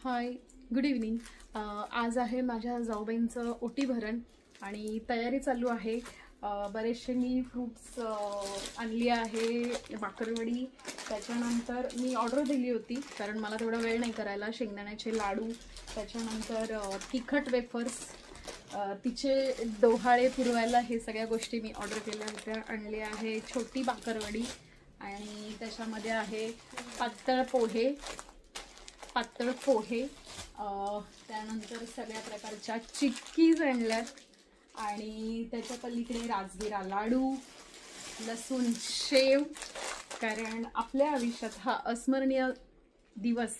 हाय, good evening. आज आहे माझ्या जाऊबाईंचं ओटी भरण आणि तयारी चालू आहे. बरेचसे मी फ्रूट्स आणली आहे, बाकरवडी. त्याच्यानंतर मी ऑर्डर दिली होती कारण मला थोडा वेळ नाही करायला. शेंगदाण्याचे लाडू, त्याच्यानंतर तिखट वेफर्स, तिचे डोहाळे पुरवायला, हे सगळ्या गोष्टी मी ऑर्डर केल्या होत्या. आणली आहे छोटी बाकरवडी आणि त्याच्यामध्ये आहे पातळ पोहे, त्यानंतर सगळ्या प्रकारच्या चिक्कीज आणल्यात आणि त्याच्या पलीकडे राजगिरा लाडू, लसूण शेव. कारण आपल्या आयुष्यात हा अस्मरणीय दिवस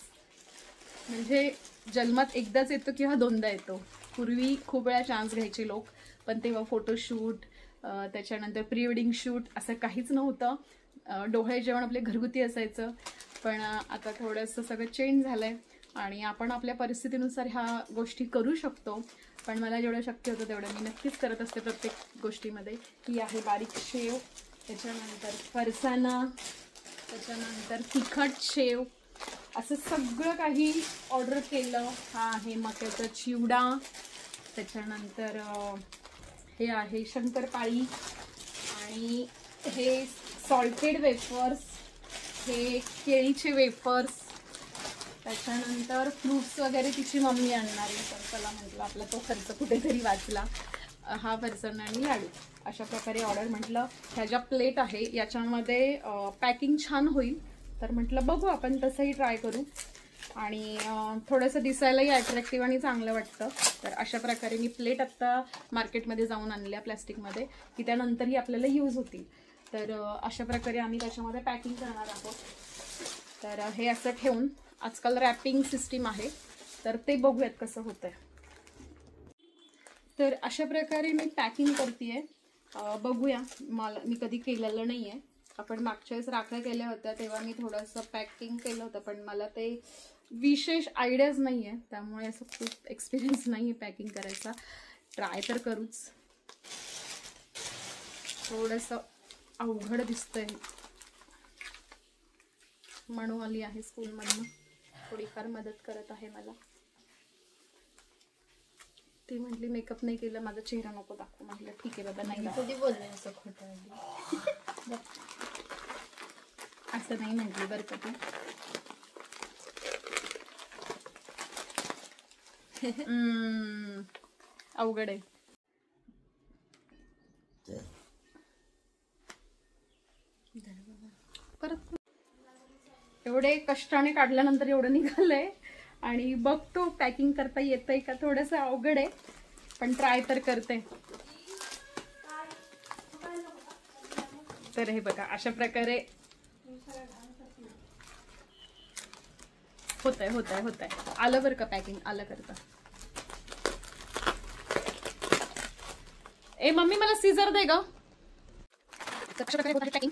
म्हणजे जन्मात एकदाच येतो किंवा दोनदा येतो. पूर्वी खूप वेळा चान्स घ्यायचे लोक, पण तेव्हा फोटोशूट, त्याच्यानंतर प्री वेडिंग शूट असं काहीच नव्हतं. डोहाळे जेवण आपले घरगुती असायचं. पण आता थोडंसं सगळं चेंज झालं आहे आणि आपण आपल्या परिस्थितीनुसार ह्या गोष्टी करू शकतो. पण मला जेवढं शक्य होतं तेवढं मी नक्कीच करत असते प्रत्येक गोष्टीमध्ये. ही आहे बारीक शेव, त्याच्यानंतर फरसाणा, त्याच्यानंतर तिखट शेव, असं सगळं काही ऑर्डर केलं. हा आहे मक्याचा चिवडा, त्याच्यानंतर हे आहे शंकरपाळी आणि हे सॉल्टेड वेफर्स, हे केळीचे वेफर्स, त्याच्यानंतर फ्रूट्स वगैरे तिची मम्मी आणणार आहे. तर चला म्हटलं आपला तो खर्च कुठेतरी वाचला. हा फरसाण आणि लाडू अशा प्रकारे ऑर्डर. म्हटलं ह्या ज्या प्लेट आहे याच्यामध्ये पॅकिंग छान होईल, तर म्हटलं बघू आपण तसंही ट्राय करू आणि थोडंसं दिसायलाही अट्रॅक्टिव्ह आणि चांगलं वाटतं. तर अशा प्रकारे मी प्लेट आत्ता मार्केटमध्ये जाऊन आणल्या प्लॅस्टिकमध्ये, की त्यानंतरही आपल्याला यूज होतील. तर अशा प्रकारे आम्ही त्याच्यामध्ये पॅकिंग करणार आहोत. तर हे असं ठेवून आजकाल रॅपिंग सिस्टीम आहे, तर ते बघूयात कसं होतंय. तर अशा प्रकारे मी पॅकिंग करते. बघूया, मी कधी केलेलं नाही आहे. आपण मागच्या वेळेस राख्या केल्या होत्या तेव्हा मी थोडंसं पॅकिंग केलं होतं, पण मला ते विशेष आयडियाज नाही आहे, त्यामुळे असं खूप एक्सपिरियन्स नाही आहे पॅकिंग करायचा. ट्राय तर करूच. थोडंसं अवघड दिसतंय. म्हणू आली आहे स्कूलमधनं, थोडीफार मदत करत आहे मला. ती म्हटली मेकअप नाही केलं, माझा चेहरा नको दाखवू. म्हटलं ठीक आहे बाबा, नाही कधी बोलले असं खोटं. असं नाही म्हटली बरं का तू. अवघड आहे. परत एवढे कष्टाने काढल्यानंतर एवढं निघालंय आणि बघतो पॅकिंग करता येतंय का. थोडंसं अवघड आहे पण ट्राय तर करते. तर हे बघा अशा प्रकारे होतंय. आलं बरं का पॅकिंग, आलं करता. ए मम्मी मला सीझर दे ग. अशा प्रकारे होत आहे पॅकिंग.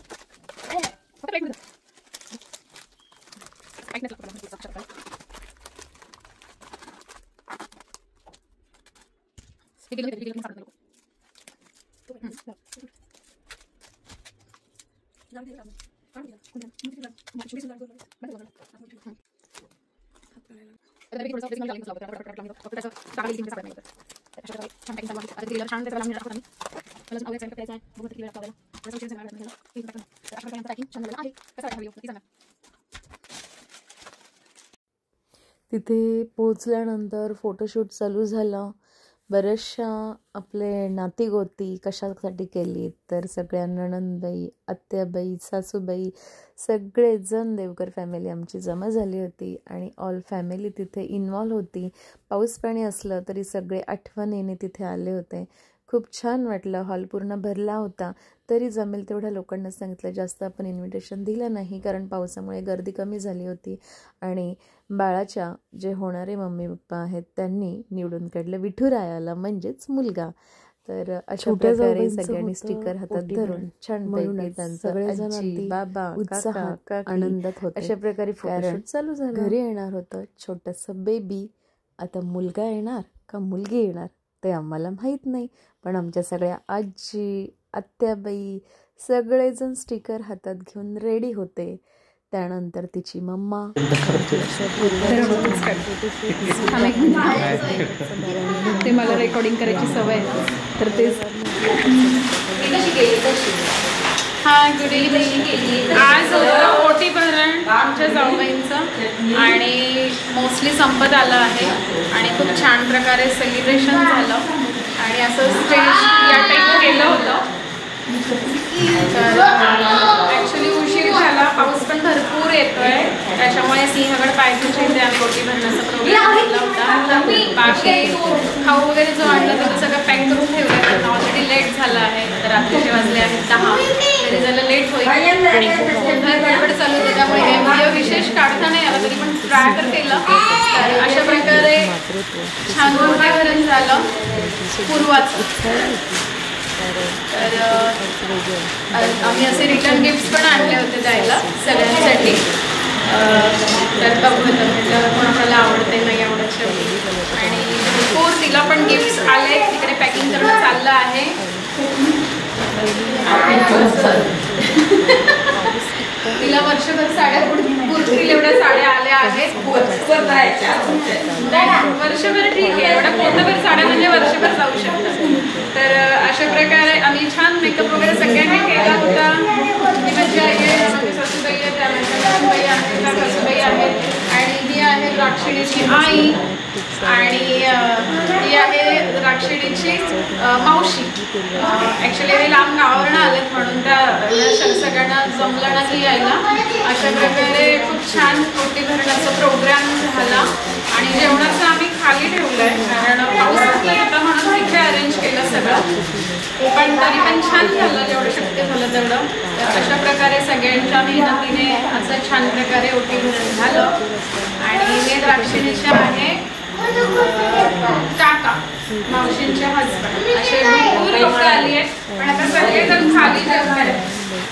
तिथे पोहोचल्यानंतर फोटोशूट चालू झालं. बऱ्याचशा आपले नातीगोती कशासाठी केली, तर सगळ्या नणंदबाई, आत्याबाई, सासूबाई, सगळेजण देवकर फॅमिली आमची जमा झाली होती आणि ऑल फॅमिली तिथे इन्व्हॉल्व होती. पाऊस पाणी असलं तरी सगळे आठवणीने तिथे आले होते. खूप छान वाटलं. हॉल पूर्ण भरला होता. तरी जमेल तेवढ्या लोकांना सांगितलं, जास्त आपण इन्व्हिटेशन दिलं नाही कारण पावसामुळे गर्दी कमी झाली होती. आणि बाळाच्या जे होणारे मम्मी पप्पा आहेत त्यांनी निवडून काढलं विठुरायाला, म्हणजेच मुलगा. तर अशा प्रकारे सगळ्यांनी स्टिकर हातात धरून छानपैकी त्यांचं आजी, बाबा, काका, आनंदात होते. अशा प्रकारे फोटोशूट चालू झालं. घरी येणार होतं छोटंसं बेबी. आता मुलगा येणार का मुलगी येणार ते आम्हाला माहीत नाही, पण आमच्या सगळ्या आजी, आत्याबाई सगळेजण स्टिकर हातात घेऊन रेडी होते. त्यानंतर तिची मम्मा ते मला रेकॉर्डिंग करायची सवय तर तेच. हां गुड इव्हनिंग. आज होतं ओटी भरण आमच्या जाऊबाईंचं आणि मोस्टली संपत आलं आहे आणि खूप छान प्रकारे सेलिब्रेशन झालं आणि असं स्टेज या टाईप केलं होतं. तर ॲक्च्युली उशीर झाला, पाऊस पण भरपूर येतोय त्याच्यामुळे सिंहगड पायथ्याच्या इथे आम्ही ओटी भरण्याचा प्रोग्राम केला होता. बाकी खाऊ वगैरे जो आणलं तिथं सगळं पॅक करून ठेवलं कारण ऑलरेडी लेट झालं आहे. तर रात्रीचे वाजले आहेत 10, तरी झालं लेट होईल. गडबड चालू होती त्यामुळे हे व्हिडिओ विशेष काढता नाही आला तरी पण ट्राय तर केलं. तर अशा प्रकारे छान ओटी भरण झालं पूर्वाचं. तर आम्ही असे रिटर्न गिफ्ट्स पण आणले होते द्यायला सगळ्यांसाठी. तर बघू म्हटलं कोणाला आवडते नाही आवडत शेवटी. आणि भरपूर तिला पण गिफ्ट्स आले, तिकडे पॅकिंग करणं चाललं आहे. तिला वर्षभर साड्या पुरतील एवढ्या साड्या आल्या आहेत. वर्षभर ठीक आहे, एवढ्या पोतभर साड्या म्हणजे वर्षभर जाऊ शकतात. तर अशा प्रकारे आम्ही छान मेकअप वगैरे सगळ्यांनी केला होता. ही माझी आई आहे, माझी सासूबाई आहे, त्या माझ्या सासूबाई आहेत, त्या सासूबाई आहेत आणि ही आहे द्राक्षिणीची आई आणि ही आहे द्राक्षिणीची मावशी. ॲक्च्युली हे लांब गावावरून आलेत म्हणून त्या सगळ्यांना जमलं ना की यायला. अशा प्रकारे खूप छान ओटी भरण्याचा प्रोग्राम झाला आणि जेवणाचं आम्ही खाली ठेवलं आहे कारण पाऊस होता म्हणून तिथे अरेंज केलं सगळं. पण तरी पण छान झालं जेवढं शक्य झालं तेवढं. तर अशा प्रकारे सगळ्यांच्या मेहनतीने असं छान प्रकारे ओटी भरण झालं. आणि हे द्राक्षिणीचे आहे काका, मावशींचे हजबंड. असे भरपूर लोक आली आहेत पण आता सगळेजण खाली जेवत आहेत.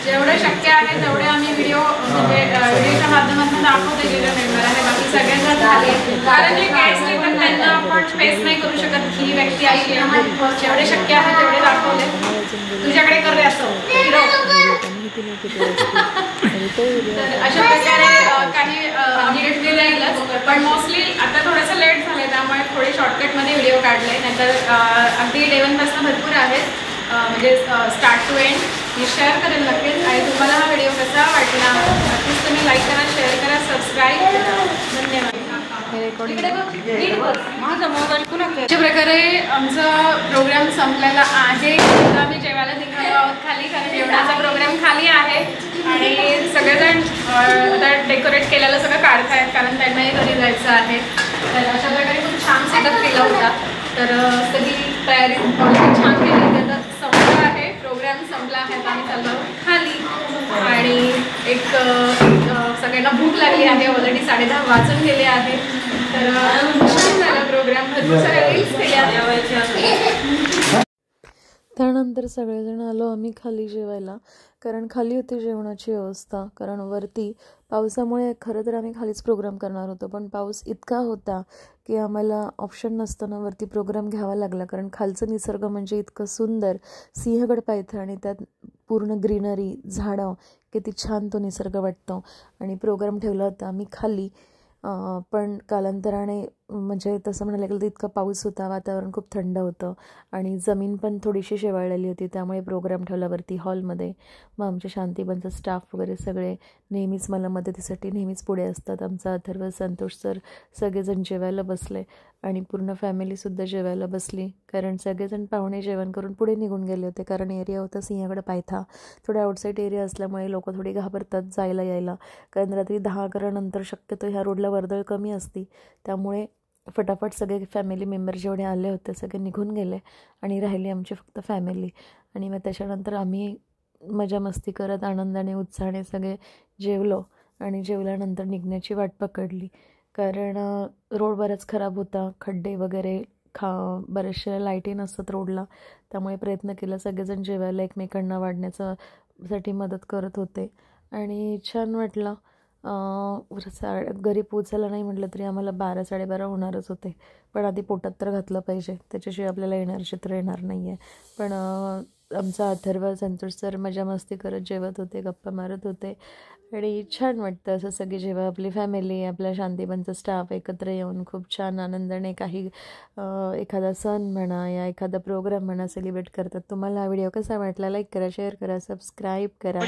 जेवढं शक्य आहे तेवढे आम्ही व्हिडिओ म्हणजे व्हिडिओच्या माध्यमातून दाखवते जे जे मेंबर आहे. बाकी सगळेजण झाले कारण जे गेस्ट येतात त्यांना आपण फेस नाही करू शकत की ही व्यक्ती आली आहे. जेवढे शक्य आहे तेवढे दाखवले. तुझ्याकडे कर रे असं. तर अशा प्रकारे काही अपडेट दिले जाईलच पण मोस्टली आता थोडंसं लेट झालं त्यामुळे थोडे शॉर्टकटमध्ये व्हिडिओ काढले. नाहीतर अगदी 11 पासून भरपूर आहेत म्हणजे स्टार्ट टू एंड. मी शेअर करेन नक्कीच. आणि तुम्हाला हा व्हिडिओ कसा वाटला नक्कीच तुम्ही लाईक करा, शेअर करा, सबस्क्राईब करा. धन्यवाद. अशा प्रकारे आमचा प्रोग्राम संपलेला आहे. आता आम्ही जेवायला निघालो आहोत खाली कारण जेवणाचा प्रोग्राम खाली आहे आणि सगळेजण आता डेकोरेट केलेलं सगळं काढतायत कारण त्यांनाही घरी जायचं आहे. तर अशा प्रकारे खूप छान सेटअप केला होता. तर सगळी तयारी छान केली. आता संपला आहे प्रोग्राम संपला आहे तर आम्ही चाललो खाली आणि एक सगळ्यांना भूक लागली आहे. ऑलरेडी 10:30 वाजून गेले आहे. तर छान झाला प्रोग्राम. भरपूर साऱ्या रील्स केल्या. त्यानंतर सगळेजण आलो आम्ही खाली जेवायला कारण खाली होती जेवणाची व्यवस्था. कारण वरती पावसामुळे खरं तर आम्ही खालीच प्रोग्राम करणार होतो पण पाऊस इतका होता की आम्हाला ऑप्शन नसताना वरती प्रोग्राम घ्यावा लागला. कारण खालचं निसर्ग म्हणजे इतकं सुंदर सिंहगड पायथ्या आणि त्यात पूर्ण ग्रीनरी झाडं किती छान तो निसर्ग वाटतो. आणि प्रोग्राम ठेवला होता आम्ही खाली. पण कालांतराने म्हणजे तसं म्हणायला गेलं तर इतका पाऊस होता, वातावरण खूप थंड होतं आणि जमीन पण थोडीशी शेवाळलेली होती त्यामुळे प्रोग्राम ठेवल्यावरती हॉलमध्ये. मग आमच्या शांतीबनचा स्टाफ वगैरे सगळे नेहमीच मला मदतीसाठी नेहमीच पुढे असतात. आमचा अथर्व, संतोष सर सगळेजण जेवायला बसले आणि पूर्ण फॅमिलीसुद्धा जेवायला बसली कारण सगळेजण पाहुणे जेवण करून पुढे निघून गेले होते. कारण एरिया होता सिंहगड पायथा, थोडा आउटसाईड एरिया असल्यामुळे लोक थोडी घाबरतात जायला यायला. कारण रात्री 10-11 नंतर शक्यतो ह्या रोडला वर्दळ कमी असती त्यामुळे फटाफट सगळे फॅमिली मेंबर जेवढे आले होते सगळे निघून गेले आणि राहिली आमची फक्त फॅमिली. आणि मग त्याच्यानंतर आम्ही मजा मस्ती करत आनंदाने उत्साहाने सगळे जेवलो आणि जेवल्यानंतर निघण्याची वाट पकडली. कारण रोड बराच खराब होता, खड्डे वगैरे बरेचशा लाईटी नसतात रोडला त्यामुळे प्रयत्न केला. सगळेजण जेवायला एकमेकांना वाढण्यासाठी मदत करत होते आणि छान वाटलं. घरी पोचायला नाही म्हटलं तरी आम्हाला 12-12:30 होणारच होते पण आधी पोटात तर घातलं पाहिजे त्याच्याशिवाय आपल्याला एनर्जी तर येणार नाही आहे. पण आमचा अथर्व संतोष सर मजा मस्ती करत जेवत होते, गप्पा मारत होते आणि छान वाटतं असं सगळी जेव्हा आपली फॅमिली, आपल्या शांतीबनचा स्टाफ एकत्र येऊन खूप छान आनंदाने काही एखादा सण म्हणा या एखादा प्रोग्राम म्हणा सेलिब्रेट करतात. तुम्हाला हा व्हिडिओ कसा वाटला? लाईक करा, शेअर करा, सबस्क्राईब करा.